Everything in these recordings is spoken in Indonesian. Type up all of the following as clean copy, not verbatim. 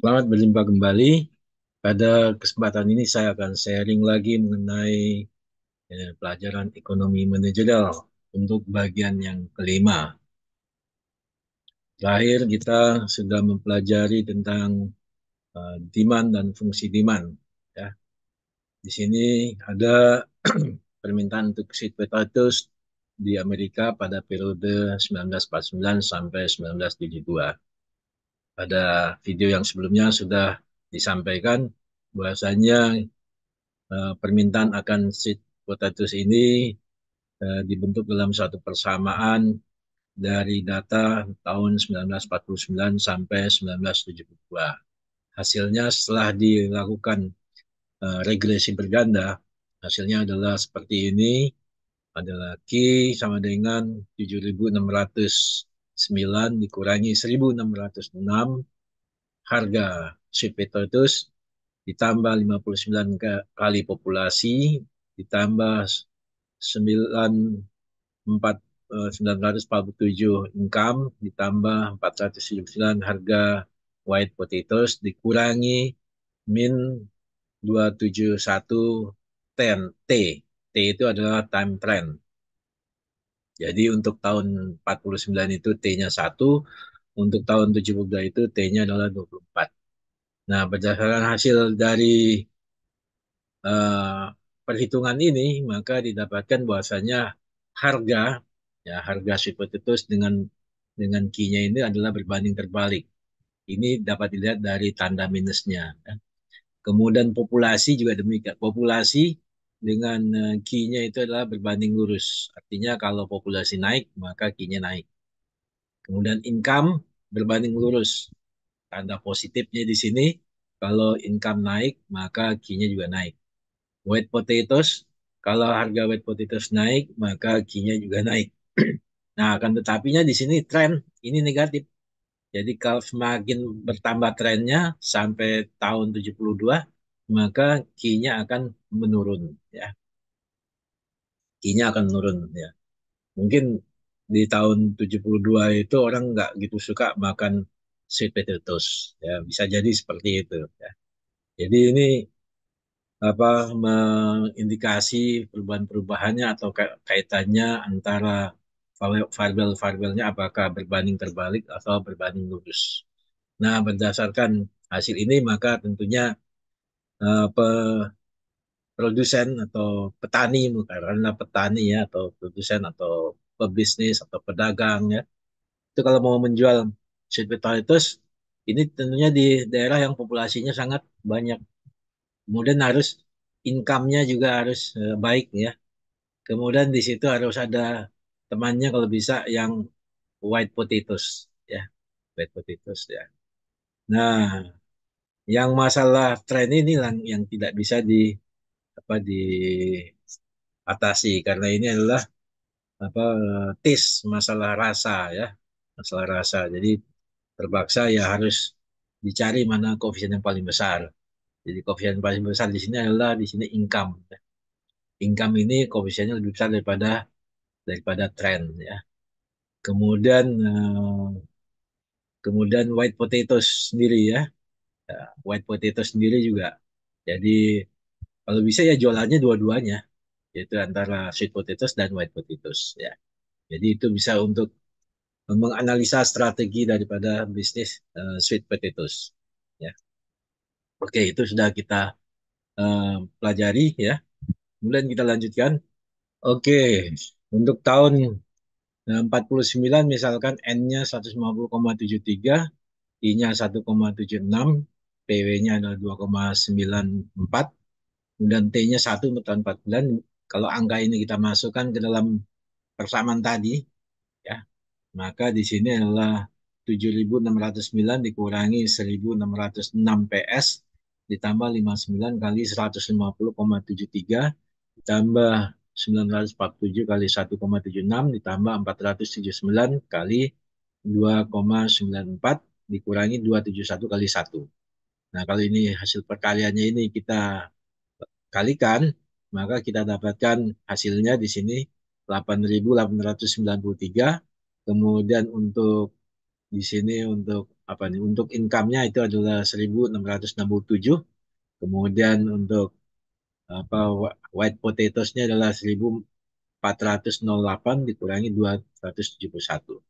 Selamat berjumpa kembali. Pada kesempatan ini saya akan sharing lagi mengenai pelajaran ekonomi manajerial untuk bagian yang kelima. Terakhir kita sudah mempelajari tentang demand dan fungsi demand. Ya, di sini ada permintaan untuk sweet potatoes di Amerika pada periode 1949 sampai 1972. Pada video yang sebelumnya sudah disampaikan bahwasanya permintaan akan sweet potatoes ini dibentuk dalam satu persamaan dari data tahun 1949 sampai 1972. Hasilnya setelah dilakukan regresi berganda, hasilnya adalah seperti ini, adalah Q sama dengan 7.609 dikurangi 1.606 harga sweet potatoes ditambah 59 kali populasi ditambah 947 income ditambah 479 harga white potatoes dikurangi min 271 10 T. T itu adalah time trend. Jadi untuk tahun 49 itu T-nya 1, untuk tahun 72 itu T-nya adalah 24. Nah, berdasarkan hasil dari uh, perhitungan ini, maka didapatkan bahwasanya harga harga sweet potatoes dengan key-nya ini adalah berbanding terbalik. Ini dapat dilihat dari tanda minusnya. Ya. Kemudian populasi juga demikian. Populasi dengan key-nya itu adalah berbanding lurus. Artinya kalau populasi naik, maka key-nya naik. Kemudian income berbanding lurus. Tanda positifnya di sini, kalau income naik, maka key-nya juga naik. White potatoes, kalau harga white potatoes naik, maka key-nya juga naik. Nah, akan tetapinya di sini tren ini negatif. Jadi kalau semakin bertambah trennya sampai tahun 72, maka key-nya akan menurun. Ya, key-nya akan menurun. Ya, mungkin di tahun 72 itu orang nggak gitu suka makan sweet potatoes. Ya, bisa jadi seperti itu. Ya. Jadi ini apa mengindikasi perubahan-perubahannya atau kaitannya antara variabel-variabelnya apakah berbanding terbalik atau berbanding lurus. Nah, berdasarkan hasil ini maka tentunya produsen atau petani, karena petani ya atau produsen atau pebisnis atau pedagang ya, itu kalau mau menjual sweet potatoes ini tentunya di daerah yang populasinya sangat banyak. Kemudian harus income-nya juga harus baik ya. Kemudian di situ harus ada temannya kalau bisa yang white potatoes ya, white potatoes ya. Nah, yang masalah tren ini yang tidak bisa diatasi karena ini adalah taste masalah rasa ya, masalah rasa. Jadi terpaksa ya harus dicari mana koefisien yang paling besar. Jadi koefisien yang paling besar di sini adalah di sini income. Income ini koefisiennya lebih besar daripada tren ya. Kemudian kemudian white potatoes sendiri ya. Ya, white potatoes sendiri juga. Jadi kalau bisa ya jualannya dua-duanya, yaitu antara sweet potatoes dan white potatoes ya. Jadi itu bisa untuk menganalisa strategi daripada bisnis sweet potatoes ya. Oke, itu sudah kita pelajari ya. Kemudian kita lanjutkan. Oke, untuk tahun 49 misalkan N-nya 150,73, I-nya 1,76, PW-nya adalah 2,94, kemudian T-nya 1 untuk tahun 49. Kalau angka ini kita masukkan ke dalam persamaan tadi, ya, maka di sini adalah 7.609 dikurangi 1.606 PS ditambah 59 kali 150,73 ditambah 947 kali 1,76 ditambah 479 kali 2,94 dikurangi 271 kali 1. Nah, kalau ini hasil perkaliannya ini kita kalikan, maka kita dapatkan hasilnya di sini 8.893. Kemudian untuk di sini untuk apa nih, untuk income-nya itu adalah 1667. Kemudian untuk apa white potatoes-nya adalah 1408 dikurangi 271.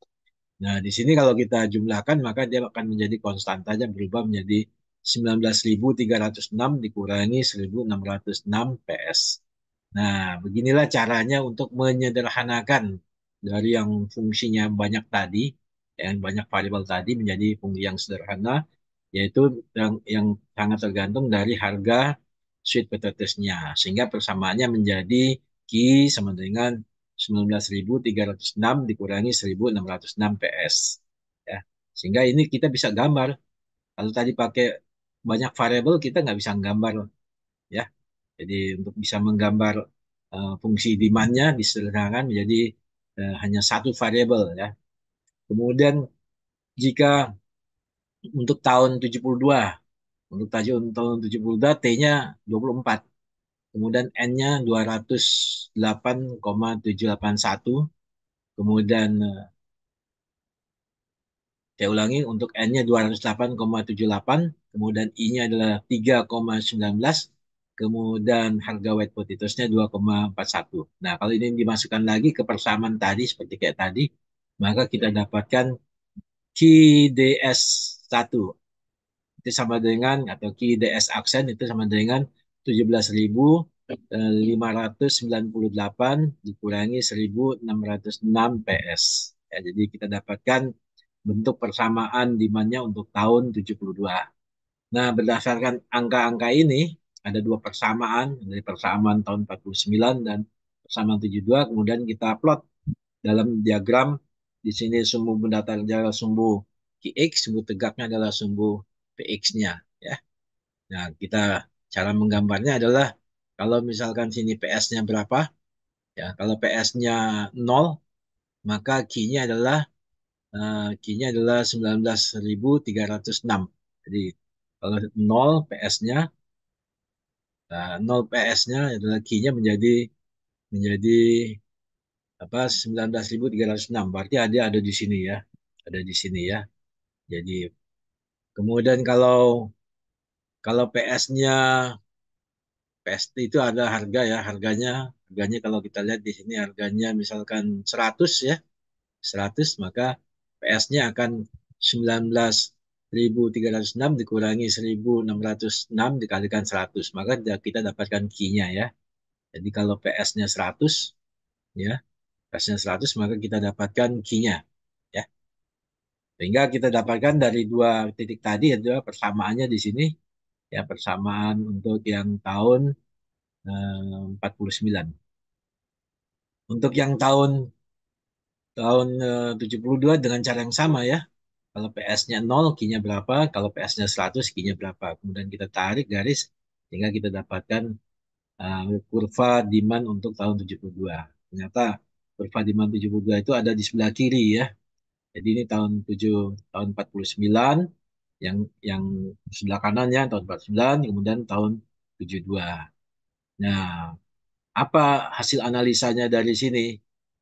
Nah, di sini kalau kita jumlahkan maka dia akan menjadi konstantanya berubah menjadi 19.306 dikurangi 1.606 PS. Nah, beginilah caranya untuk menyederhanakan dari yang fungsinya banyak tadi, yang banyak variabel tadi menjadi fungsi yang sederhana, yaitu yang sangat tergantung dari harga sweet potatoes-nya. Sehingga persamaannya menjadi Q sama dengan 19.306 dikurangi 1.606 PS. Ya. Sehingga ini kita bisa gambar. Kalau tadi pakai banyak variabel, kita nggak bisa gambar. Ya. Jadi untuk bisa menggambar fungsi demand-nya disederhanakan menjadi hanya satu variabel. Ya. Kemudian jika untuk tahun 72, untuk tahun 72 T-nya 24. Kemudian N-nya 208,781. Kemudian saya ulangi, untuk N-nya 208,78. Kemudian I-nya adalah 3,19. Kemudian harga white potatoes-nya 2,41. Nah, kalau ini dimasukkan lagi ke persamaan tadi seperti kayak tadi, maka kita dapatkan QDS 1 itu sama dengan, atau QDS aksen itu sama dengan 17.598 dikurangi 1.606 PS. Ya, jadi kita dapatkan bentuk persamaan demand-nya untuk tahun 72. Nah, berdasarkan angka-angka ini, ada dua persamaan, dari persamaan tahun 49 dan persamaan 72, kemudian kita plot dalam diagram. Di sini sumbu mendatar adalah sumbu QX, sumbu tegaknya adalah sumbu PX-nya. Ya. Nah, kita cara menggambarnya adalah kalau misalkan sini PS-nya berapa, ya kalau PS-nya 0, maka Q-nya adalah 19.306. Jadi kalau 0 PS-nya, 0 PS-nya adalah Q-nya menjadi apa 19.306. Berarti ada di sini ya. Ada di sini ya. Jadi kemudian kalau PS itu ada harga ya, harganya kalau kita lihat di sini harganya misalkan 100 ya, 100, maka PS-nya akan 19.306 dikurangi 1.606 dikalikan 100, maka kita dapatkan Q-nya ya. Jadi kalau PS-nya 100 ya, PS-nya 100 maka kita dapatkan Q-nya ya. Sehingga kita dapatkan dari dua titik tadi adalah persamaannya di sini ya, persamaan untuk yang tahun 49. Untuk yang tahun tahun 72 dengan cara yang sama ya. Kalau PS-nya 0, Q-nya berapa? Kalau PS-nya 100, Q-nya berapa? Kemudian kita tarik garis sehingga kita dapatkan kurva demand untuk tahun 72. Ternyata kurva demand 72 itu ada di sebelah kiri ya. Jadi ini tahun 49, yang sebelah kanannya tahun 49, kemudian tahun 72. Nah, apa hasil analisanya dari sini?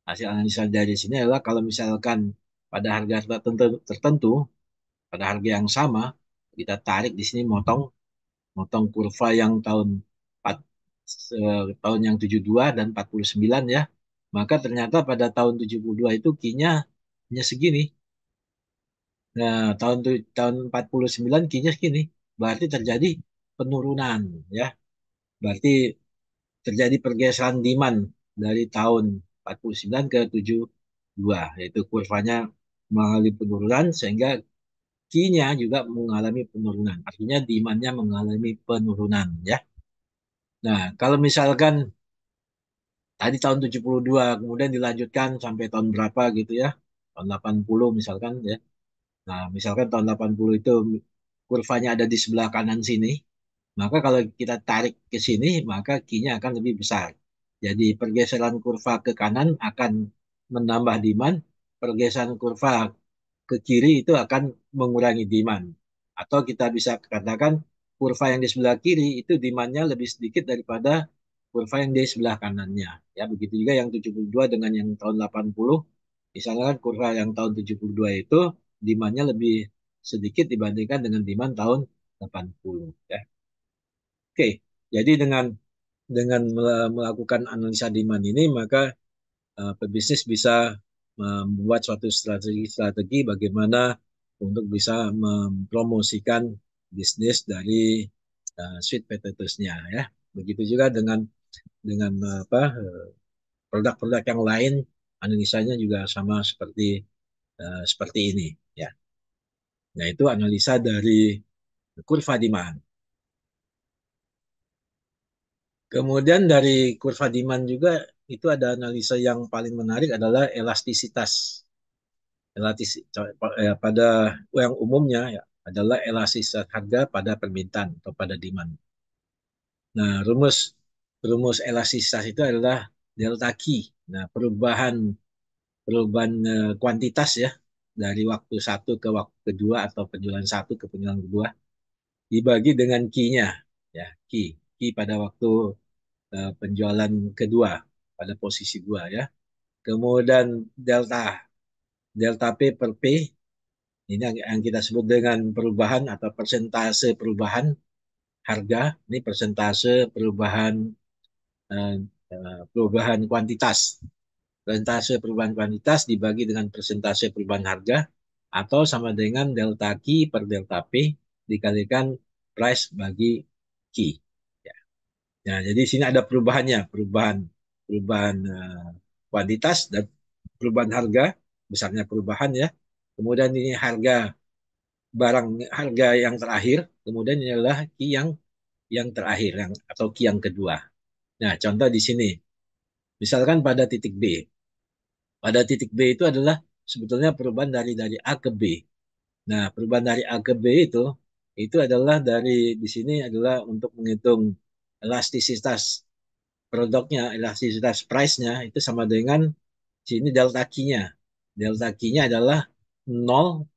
Hasil analisa dari sini adalah kalau misalkan pada harga tertentu, pada harga yang sama, kita tarik di sini motong motong kurva yang tahun yang 72 dan 49 ya. Maka ternyata pada tahun 72 itu Q-nya hanya segini. Nah, tahun 49 Q-nya segini. Berarti terjadi penurunan ya. Berarti terjadi pergeseran demand dari tahun 49 ke 72, yaitu kurvanya mengalami penurunan sehingga Q-nya juga mengalami penurunan. Artinya demand-nya mengalami penurunan ya. Nah, kalau misalkan tadi tahun 72 kemudian dilanjutkan sampai tahun berapa gitu ya. Tahun 80 misalkan ya. Nah, misalkan tahun 80 itu kurvanya ada di sebelah kanan sini, maka kalau kita tarik ke sini, maka Q-nya akan lebih besar. Jadi pergeseran kurva ke kanan akan menambah demand, pergeseran kurva ke kiri itu akan mengurangi demand. Atau kita bisa katakan kurva yang di sebelah kiri itu demand-nya lebih sedikit daripada kurva yang di sebelah kanannya. Ya, begitu juga yang 72 dengan yang tahun 80. Misalnya kurva yang tahun 72 itu demand-nya lebih sedikit dibandingkan dengan demand tahun 80 ya. Oke, jadi dengan melakukan analisa demand ini maka pebisnis bisa membuat suatu strategi bagaimana untuk bisa mempromosikan bisnis dari sweet potatoes-nya ya. Begitu juga dengan apa produk-produk yang lain analisanya juga sama seperti ini ya. Nah, itu analisa dari kurva demand. Kemudian dari kurva demand juga itu ada analisa yang paling menarik adalah elastisitas. Pada yang umumnya ya adalah elastisitas harga pada permintaan atau pada demand. Nah, rumus rumus elastisitas itu adalah delta Q. Nah, perubahan kuantitas ya dari waktu satu ke waktu kedua atau penjualan satu ke penjualan kedua dibagi dengan Q-nya ya, Q pada waktu penjualan kedua pada posisi 2 ya. Kemudian delta delta P per P ini yang kita sebut dengan perubahan atau persentase perubahan harga. Ini persentase eh, perubahan kuantitas. Persentase perubahan kuantitas dibagi dengan persentase perubahan harga atau sama dengan delta Q per delta P dikalikan price bagi Q. Ya. Nah, jadi sini ada perubahannya, perubahan kuantitas dan perubahan harga, besarnya perubahan ya. Kemudian ini harga yang terakhir, kemudian ini adalah Q yang terakhir atau Q yang kedua. Nah, contoh di sini. Misalkan pada titik B. Pada titik B itu adalah sebetulnya perubahan dari A ke B. Nah, perubahan dari A ke B itu adalah di sini adalah untuk menghitung elastisitas produknya, elastisitas price-nya itu sama dengan sini delta Q-nya. Delta Q-nya adalah 0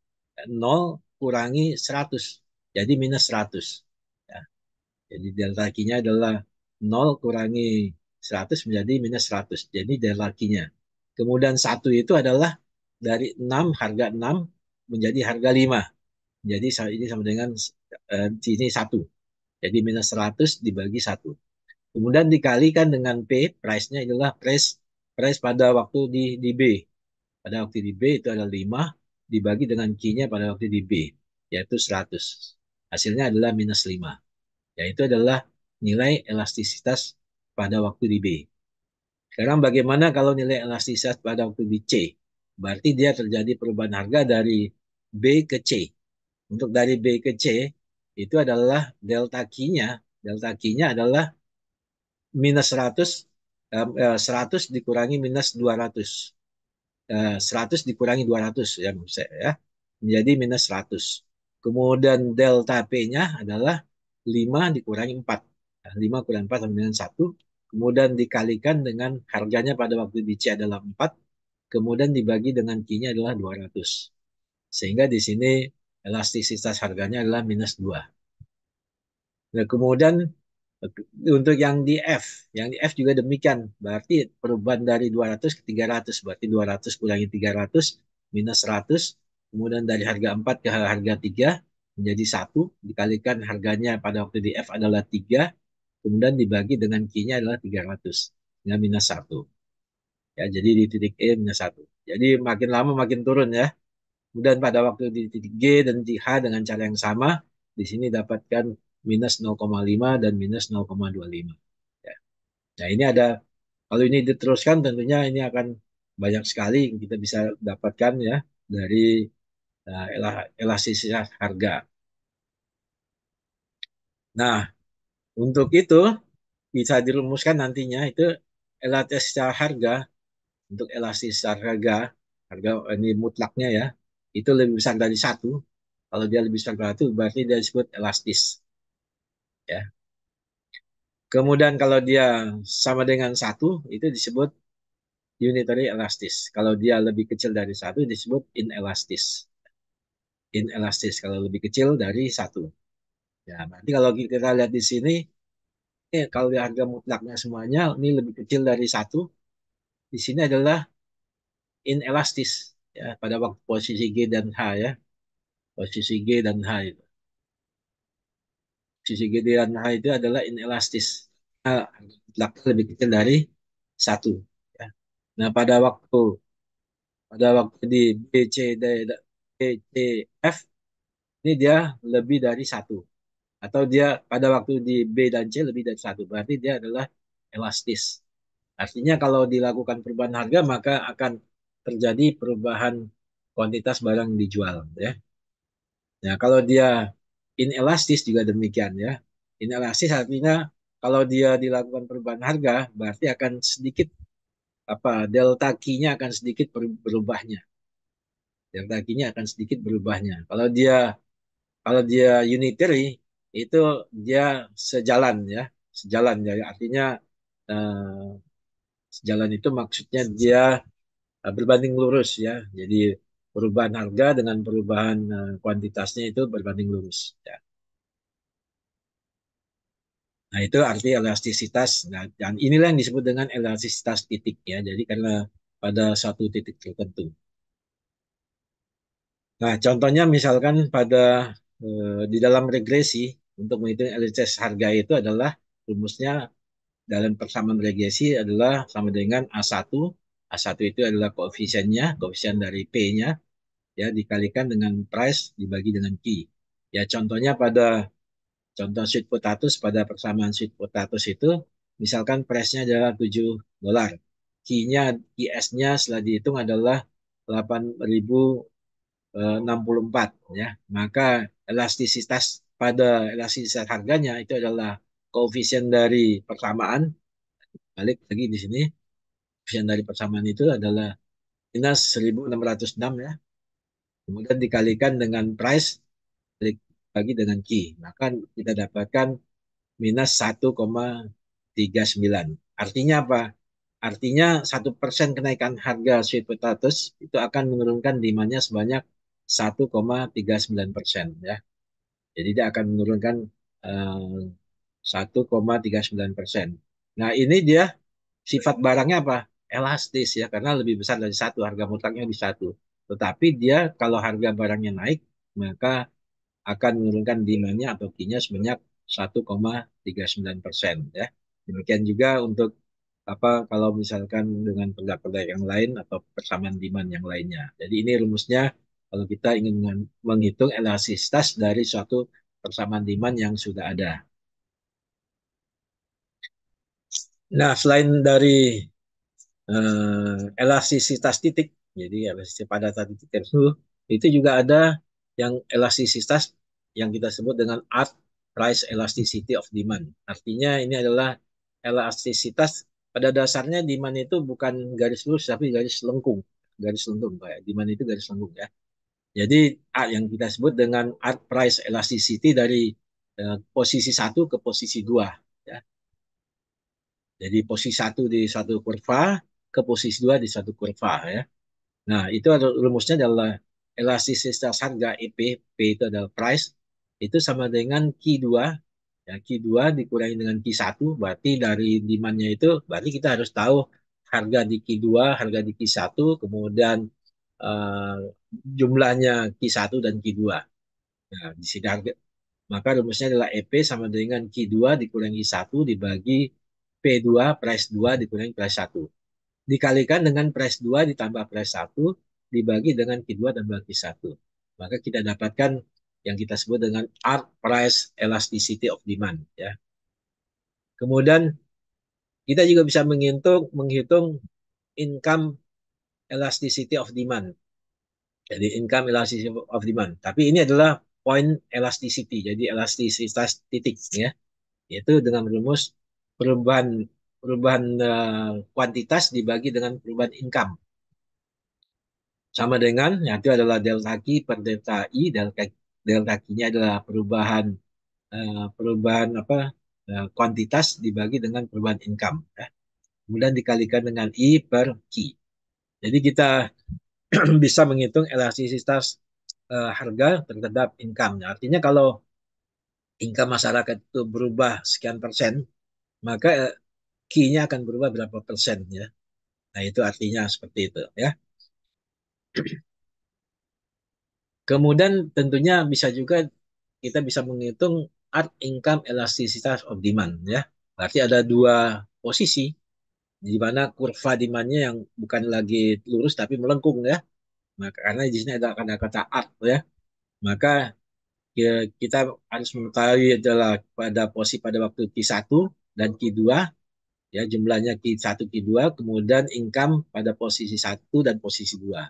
kurangi 100. Jadi minus 100. Ya. Jadi delta Q-nya adalah 0 kurangi 100 menjadi minus 100. Jadi delta Q-nya. Kemudian 1 itu adalah dari 6, harga 6 menjadi harga 5. Jadi ini sama dengan sini 1. Jadi minus 100 dibagi 1. Kemudian dikalikan dengan P, price-nya adalah price pada waktu di B. Pada waktu di B itu adalah 5 dibagi dengan Q-nya pada waktu di B, yaitu 100. Hasilnya adalah minus 5. Yaitu adalah nilai elastisitas pada waktu di B. Sekarang bagaimana kalau nilai elastisitas pada waktu di C? Berarti dia terjadi perubahan harga dari B ke C. Untuk dari B ke C itu adalah delta Q-nya. Delta Q-nya adalah minus 100, 100 dikurangi minus 200. 100 dikurangi 200 ya, menjadi minus 100. Kemudian delta P-nya adalah 5 dikurangi 4. 5 kurangi 4 sama dengan 1. Kemudian dikalikan dengan harganya pada waktu di C adalah 4. Kemudian dibagi dengan Q-nya adalah 200. Sehingga di sini elastisitas harganya adalah minus 2. Nah, kemudian untuk yang di F juga demikian. Berarti perubahan dari 200 ke 300. Berarti 200 kurangi 300 minus 100. Kemudian dari harga 4 ke harga 3 menjadi 1. Dikalikan harganya pada waktu di F adalah 3. Kemudian dibagi dengan Q-nya adalah 300. Dengan minus 1. Ya, jadi di titik E minus 1. Jadi makin lama makin turun ya. Kemudian pada waktu di titik G dan di H dengan cara yang sama, di sini dapatkan minus 0,5 dan minus 0,25. Ya. Nah, ini kalau ini diteruskan tentunya ini akan banyak sekali yang kita bisa dapatkan ya dari elastisitas harga. Nah, untuk itu bisa dirumuskan nantinya itu elastisitas harga. Untuk elastisitas harga ini mutlaknya ya, itu lebih besar dari 1. Kalau dia lebih besar dari 1, berarti dia disebut elastis. Ya. Kemudian kalau dia sama dengan 1, itu disebut unitary elastis. Kalau dia lebih kecil dari 1, disebut inelastis. Inelastis kalau lebih kecil dari 1. Ya, berarti kalau kita lihat di sini, kalau harga mutlaknya semuanya ini lebih kecil dari 1, di sini adalah inelastis ya pada waktu posisi G dan H ya. Posisi G dan H itu. Posisi G dan H itu adalah inelastis. Nah, lebih kecil dari satu. Ya. Nah, pada waktu di B, C, B, C, F, ini dia lebih dari satu. Atau dia pada waktu di B dan C lebih dari satu. Berarti dia adalah elastis. Artinya kalau dilakukan perubahan harga, maka akan terjadi perubahan kuantitas barang yang dijual. Ya. Nah, kalau dia inelastis juga demikian ya. Inelastis artinya kalau dia dilakukan perubahan harga, berarti akan sedikit delta Q-nya akan sedikit berubahnya. Delta Q-nya akan sedikit berubahnya. Kalau dia unitary itu dia sejalan ya, sejalan ya. Artinya eh, sejalan itu maksudnya dia berbanding lurus ya. Jadi perubahan harga dengan perubahan kuantitasnya itu berbanding lurus ya. Nah, itu arti elastisitas. Nah, dan inilah yang disebut dengan elastisitas titik ya. Jadi karena pada satu titik tertentu. Nah, contohnya misalkan di dalam regresi untuk menghitung elastisitas harga itu adalah rumusnya dalam persamaan regresi adalah sama dengan A1. A1 itu adalah koefisien dari P-nya ya dikalikan dengan price dibagi dengan Q. Ya, contohnya contoh sweet potatoes pada persamaan sweet potatoes itu misalkan price-nya adalah $7. Q-nya, QS-nya setelah dihitung adalah 8.064 ya. Maka elastisitas harganya itu adalah koefisien dari persamaan. Balik lagi di sini, koefisien dari persamaan itu adalah minus 1.606 ya. Kemudian dikalikan dengan price bagi dengan Q. Maka kita dapatkan minus 1,39. Artinya apa? Artinya 1% kenaikan harga sweet potatoes itu akan menurunkan demandnya sebanyak 1,39% ya. Jadi dia akan menurunkan 1,39%. Nah ini dia sifat barangnya apa? Elastis ya karena lebih besar dari satu harga mutlaknya di satu. Tetapi dia kalau harga barangnya naik maka akan menurunkan demandnya atau Q-nya sebanyak 1,39% ya. Demikian juga untuk kalau misalkan dengan produk-produk yang lain atau persamaan demand yang lainnya. Jadi ini rumusnya kalau kita ingin menghitung elastisitas dari suatu persamaan demand yang sudah ada. Nah, selain dari elastisitas titik, jadi elastisitas pada satu titik tertentu, itu juga ada yang elastisitas yang kita sebut dengan art price elasticity of demand. Artinya ini adalah elastisitas pada dasarnya demand itu bukan garis lurus tapi garis lengkung. Garis lengkung, kayak demand itu garis lengkung ya. Jadi yang kita sebut dengan art price elasticity dari posisi satu ke posisi dua. Ya. Jadi posisi satu di satu kurva ke posisi dua di satu kurva ya. Nah, itu rumusnya adalah elastisitas harga EP, P itu adalah price, itu sama dengan Q2, ya, Q2 dikurangi dengan Q1, berarti dari demand-nya itu, berarti kita harus tahu harga di Q2, harga di Q1, kemudian uh, jumlahnya Q1 dan Q2. Nah, di sini maka rumusnya adalah EP sama dengan Q2 dikurangi Q1 dibagi P2 price 2 dikurangi price 1 dikalikan dengan price 2 ditambah price 1 dibagi dengan Q2 tambah Q1. Maka kita dapatkan yang kita sebut dengan arc price elasticity of demand ya. Kemudian kita juga bisa menghitung income elasticity of demand. Jadi income elasticity of demand. Tapi ini adalah point elasticity. Jadi elastisitas titik ya. Yaitu dengan rumus perubahan perubahan kuantitas dibagi dengan perubahan income. Sama dengan yang itu adalah delta Q per delta I. Delta Q-nya adalah perubahan kuantitas dibagi dengan perubahan income ya. Kemudian dikalikan dengan I per Q. Jadi kita bisa menghitung elastisitas harga terhadap income. Artinya kalau income masyarakat itu berubah sekian persen, maka Q-nya akan berubah berapa persen ya. Nah, itu artinya seperti itu ya. Kemudian tentunya bisa juga kita bisa menghitung art income elasticity of demand ya. Berarti ada dua posisi di mana kurva demandnya yang bukan lagi lurus tapi melengkung ya. Maka karena di sini ada kata art ya. Maka kita harus mengetahui adalah pada posisi pada waktu Q1 dan Q2 ya, jumlahnya Q1 Q2, kemudian income pada posisi 1 dan posisi 2.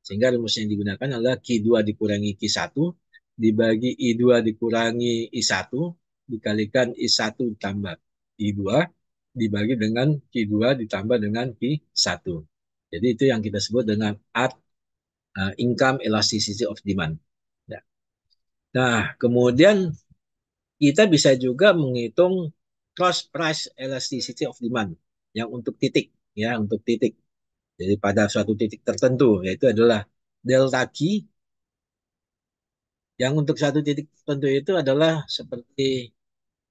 Sehingga rumus yang digunakan adalah Q2 dikurangi Q1 dibagi I2 dikurangi I1 dikalikan I1 ditambah I2 dibagi dengan Q2 ditambah dengan Q1. Jadi itu yang kita sebut dengan art income elasticity of demand. Ya. Nah, kemudian kita bisa juga menghitung cross price elasticity of demand yang untuk titik ya, untuk titik. Jadi pada suatu titik tertentu yaitu adalah delta Q yang untuk satu titik tertentu itu adalah seperti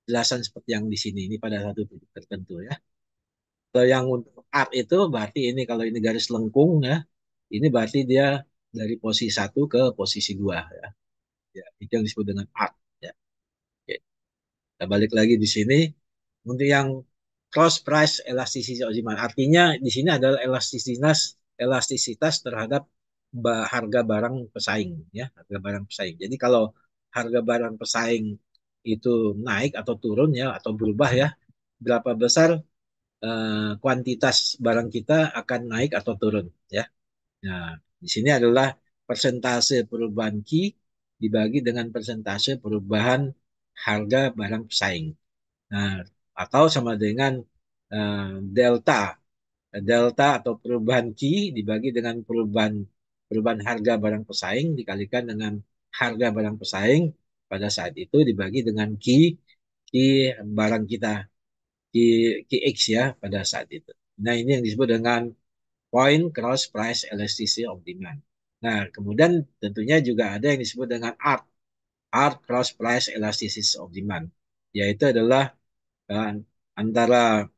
jelasan seperti yang di sini ini pada satu titik tertentu ya. Kalau yang untuk up itu berarti ini kalau ini garis lengkung ya, ini berarti dia dari posisi 1 ke posisi 2 ya. Ya, itu yang disebut dengan up ya. Oke. Kita balik lagi di sini untuk yang cross price elasticity of demand. Artinya di sini adalah elastisitas terhadap harga barang pesaing ya, harga barang pesaing. Jadi kalau harga barang pesaing itu naik atau turun ya atau berubah ya, berapa besar kuantitas barang kita akan naik atau turun ya. Nah, di sini adalah persentase perubahan Q dibagi dengan persentase perubahan harga barang pesaing. Nah, atau sama dengan delta. Delta atau perubahan Q dibagi dengan perubahan harga barang pesaing dikalikan dengan harga barang pesaing pada saat itu dibagi dengan Q barang kita, Q, QX ya pada saat itu. Nah, ini yang disebut dengan point cross price elasticity of demand. Nah, kemudian tentunya juga ada yang disebut dengan art cross price elasticity of demand, yaitu adalah uh, antara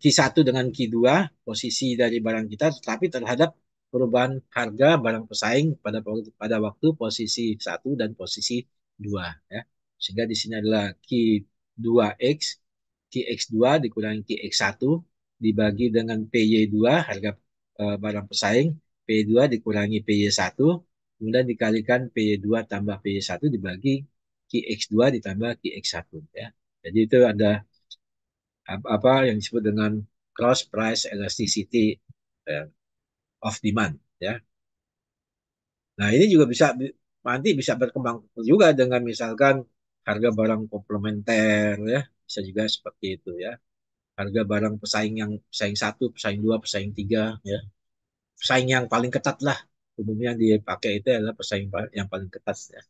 Q1 dengan Q2 posisi dari barang kita, tetapi terhadap perubahan harga barang pesaing pada waktu posisi 1 dan posisi 2 ya. Sehingga di sini adalah Q2X, QX2 dikurangi QX1 dibagi dengan PY2 harga barang pesaing, PY2 dikurangi PY1 kemudian dikalikan PY2 tambah PY1 dibagi QX2 ditambah QX1 ya. Jadi itu ada apa yang disebut dengan cross price elasticity of demand ya. Nah, ini juga bisa nanti bisa berkembang juga dengan misalkan harga barang komplementer ya, bisa juga seperti itu ya. Harga barang pesaing yang pesaing 1, pesaing 2, pesaing 3 ya. Pesaing yang paling ketat lah umumnya dipakai itu adalah pesaing yang paling ketat ya.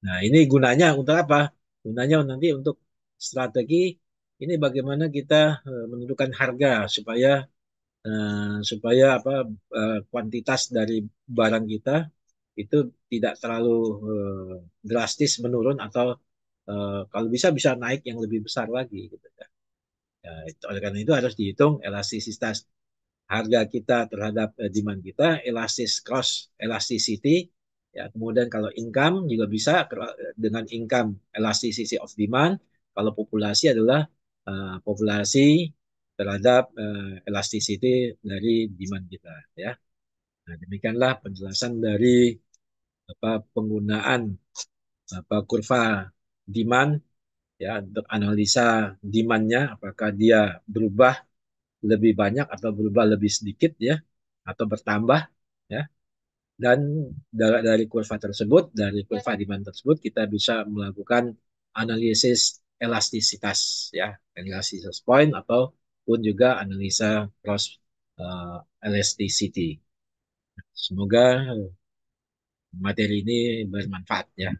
Nah, ini gunanya untuk apa? Gunanya nanti untuk strategi ini bagaimana kita menentukan harga supaya apa kuantitas dari barang kita itu tidak terlalu drastis menurun atau kalau bisa bisa naik yang lebih besar lagi gitu ya. Ya, oleh karena itu harus dihitung elastisitas harga kita terhadap demand kita, elasticity, ya kemudian kalau income juga bisa dengan income elasticity of demand, kalau populasi adalah populasi terhadap elasticity dari demand kita ya. Nah, demikianlah penjelasan dari penggunaan kurva demand ya untuk analisa demandnya apakah dia berubah lebih banyak atau berubah lebih sedikit ya atau bertambah ya, dan dari kurva tersebut dari kurva demand tersebut kita bisa melakukan analisis elastisitas ya, elastisitas point ataupun juga analisa cross elasticity. Semoga materi ini bermanfaat ya.